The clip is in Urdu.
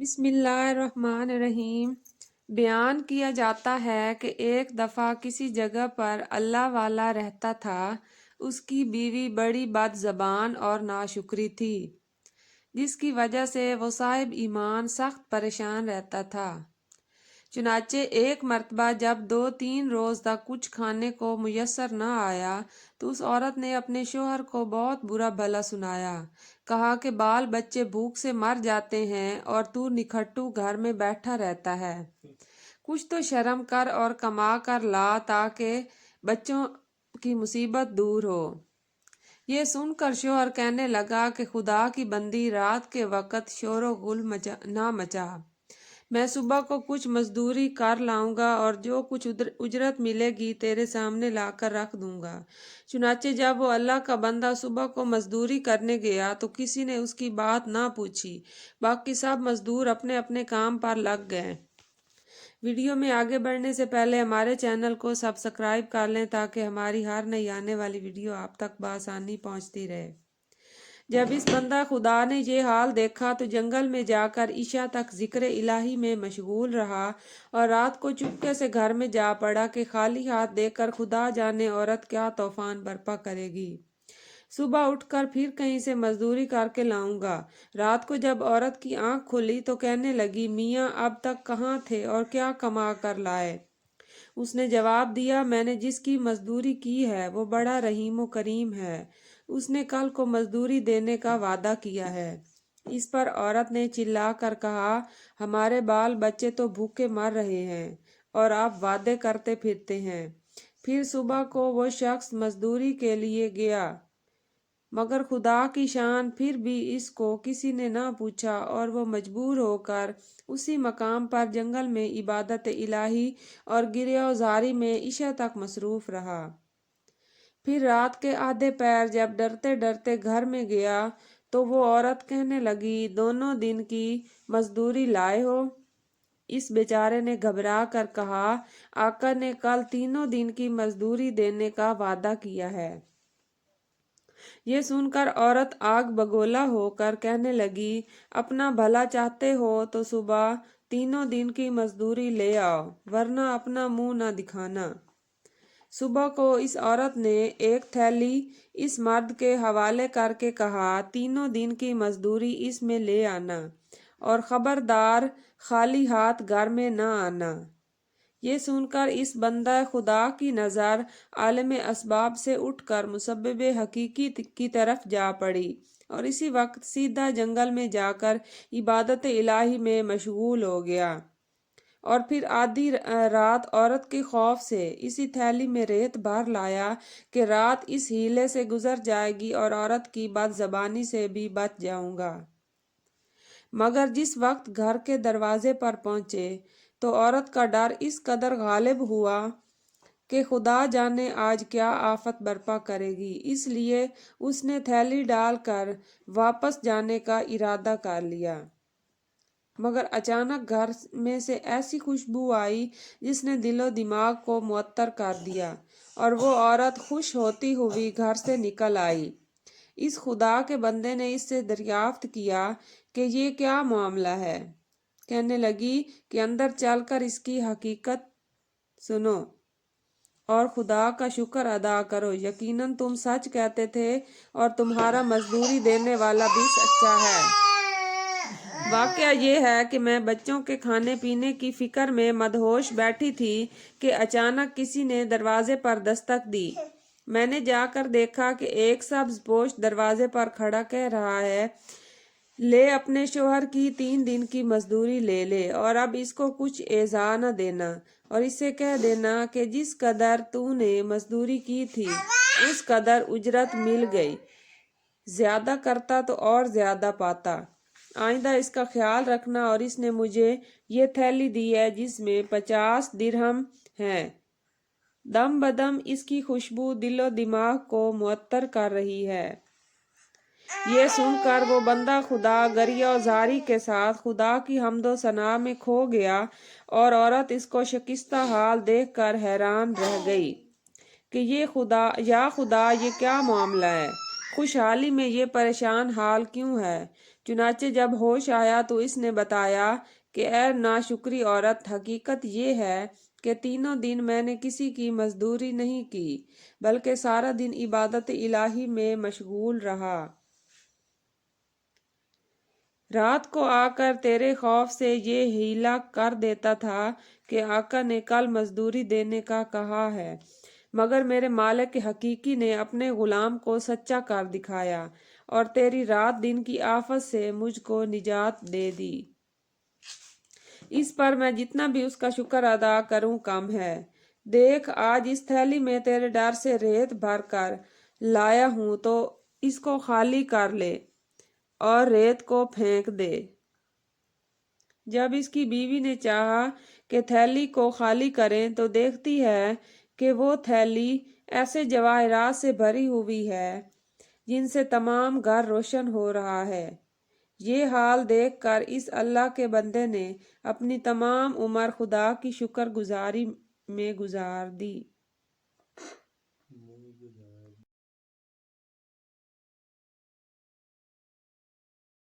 بسم اللہ الرحمن الرحیم۔ بیان کیا جاتا ہے کہ ایک دفعہ کسی جگہ پر اللہ والا رہتا تھا۔ اس کی بیوی بڑی بد زبان اور ناشکری تھی، جس کی وجہ سے وہ صاحب ایمان سخت پریشان رہتا تھا۔ چنانچہ ایک مرتبہ جب 2-3 روز تک کچھ کھانے کو میسر نہ آیا تو اس عورت نے اپنے شوہر کو بہت برا بھلا سنایا۔ کہا کہ بال بچے بھوک سے مر جاتے ہیں اور تو نکھٹو گھر میں بیٹھا رہتا ہے۔ کچھ تو شرم کر اور کما کر لا تاکہ بچوں کی مصیبت دور ہو۔ یہ سن کر شوہر کہنے لگا کہ خدا کی بندی، رات کے وقت شور و غل نہ مچا۔ میں صبح کو کچھ مزدوری کر لاؤں گا اور جو کچھ اجرت ملے گی تیرے سامنے لا کر رکھ دوں گا۔ چنانچہ جب وہ اللہ کا بندہ صبح کو مزدوری کرنے گیا تو کسی نے اس کی بات نہ پوچھی، باقی سب مزدور اپنے اپنے کام پر لگ گئے۔ ویڈیو میں آگے بڑھنے سے پہلے ہمارے چینل کو سبسکرائب کر لیں تاکہ ہماری ہر نئی آنے والی ویڈیو آپ تک بآسانی پہنچتی رہے۔ جب اس بندہ خدا نے یہ حال دیکھا تو جنگل میں جا کر عشاء تک ذکر الہی میں مشغول رہا اور رات کو چپکے سے گھر میں جا پڑا کہ خالی ہاتھ دے کر خدا جانے عورت کیا طوفان برپا کرے گی۔ صبح اٹھ کر پھر کہیں سے مزدوری کر کے لاؤں گا۔ رات کو جب عورت کی آنکھ کھلی تو کہنے لگی، میاں اب تک کہاں تھے اور کیا کما کر لائے؟ اس نے جواب دیا، میں نے جس کی مزدوری کی ہے وہ بڑا رحیم و کریم ہے، اس نے کل کو مزدوری دینے کا وعدہ کیا ہے۔ اس پر عورت نے چلا کر کہا، ہمارے بال بچے تو بھوکے مر رہے ہیں اور آپ وعدے کرتے پھرتے ہیں۔ پھر صبح کو وہ شخص مزدوری کے لیے گیا، مگر خدا کی شان پھر بھی اس کو کسی نے نہ پوچھا اور وہ مجبور ہو کر اسی مقام پر جنگل میں عبادت الہی اور گریہ و زاری میں عشاء تک مصروف رہا۔ پھر رات کے آدھے پہر جب ڈرتے ڈرتے گھر میں گیا تو وہ عورت کہنے لگی، دونوں دن کی مزدوری لائے ہو؟ اس بیچارے نے گھبرا کر کہا، آقا نے کل 3 دن کی مزدوری دینے کا وعدہ کیا ہے۔ یہ سن کر عورت آگ بگولا ہو کر کہنے لگی، اپنا بھلا چاہتے ہو تو صبح 3 دن کی مزدوری لے آؤ، ورنہ اپنا منہ نہ دکھانا۔ صبح کو اس عورت نے ایک تھیلی اس مرد کے حوالے کر کے کہا، 3 دن کی مزدوری اس میں لے آنا اور خبردار خالی ہاتھ گھر میں نہ آنا۔ یہ سن کر اس بندہ خدا کی نظر عالم اسباب سے اٹھ کر مسبب حقیقی کی طرف جا پڑی اور اسی وقت سیدھا جنگل میں جا کر عبادت الہی میں مشغول ہو گیا۔ اور پھر آدھی رات عورت کے خوف سے اسی تھیلی میں ریت بھر لایا کہ رات اس ہیلے سے گزر جائے گی اور عورت کی بد زبانی سے بھی بچ جاؤں گا۔ مگر جس وقت گھر کے دروازے پر پہنچے تو عورت کا ڈر اس قدر غالب ہوا کہ خدا جانے آج کیا آفت برپا کرے گی، اس لیے اس نے تھیلی ڈال کر واپس جانے کا ارادہ کر لیا۔ مگر اچانک گھر میں سے ایسی خوشبو آئی جس نے دل و دماغ کو معطر کر دیا اور وہ عورت خوش ہوتی ہوئی گھر سے نکل آئی۔ اس خدا کے بندے نے اس سے دریافت کیا کہ یہ کیا معاملہ ہے؟ کہنے لگی کہ اندر چل کر اس کی حقیقت سنو اور خدا کا شکر ادا کرو، یقیناً تم سچ کہتے تھے اور تمہارا مزدوری دینے والا بھی سچا ہے۔ واقعہ یہ ہے کہ میں بچوں کے کھانے پینے کی فکر میں مدہوش بیٹھی تھی کہ اچانک کسی نے دروازے پر دستک دی۔ میں نے جا کر دیکھا کہ ایک سبز پوش دروازے پر کھڑا کہہ رہا ہے، لے اپنے شوہر کی 3 دن کی مزدوری لے لے اور اب اس کو کچھ ایذا نہ دینا اور اسے کہہ دینا کہ جس قدر تو نے مزدوری کی تھی اس قدر اجرت مل گئی، زیادہ کرتا تو اور زیادہ پاتا، آئندہ اس کا خیال رکھنا۔ اور اس نے مجھے یہ تھیلی دی ہے جس میں 50 درہم ہیں۔ دم بدم اس کی خوشبو دل و دماغ کو معطر کر رہی ہے۔ یہ سن کر وہ بندہ خدا گریہ و زاری کے ساتھ خدا کی حمد و ثنا میں کھو گیا اور عورت اس کو شکستہ حال دیکھ کر حیران رہ گئی کہ یا خدا یہ کیا معاملہ ہے، خوشحالی میں یہ پریشان حال کیوں ہے؟ چنانچہ جب ہوش آیا تو اس نے بتایا کہ اے ناشکری عورت، حقیقت یہ ہے کہ تینوں دن میں نے کسی کی مزدوری نہیں کی بلکہ سارا دن عبادت الہی میں مشغول رہا۔ رات کو آ کر تیرے خوف سے یہ ہیلا کر دیتا تھا کہ آقا نے کل مزدوری دینے کا کہا ہے، مگر میرے مالک حقیقی نے اپنے غلام کو سچا کر دکھایا اور تیری رات دن کی آفت سے مجھ کو نجات دے دی۔ اس پر میں جتنا بھی اس کا شکر ادا کروں کم ہے۔ دیکھ، آج اس تھیلی میں تیرے ڈر سے ریت بھر کر لایا ہوں، تو اس کو خالی کر لے اور ریت کو پھینک دے۔ جب اس کی بیوی نے چاہا کہ تھیلی کو خالی کریں تو دیکھتی ہے کہ وہ تھیلی ایسے جواہرات سے بھری ہوئی ہے جن سے تمام گھر روشن ہو رہا ہے۔ یہ حال دیکھ کر اس اللہ کے بندے نے اپنی تمام عمر خدا کی شکر گزاری میں گزار دی۔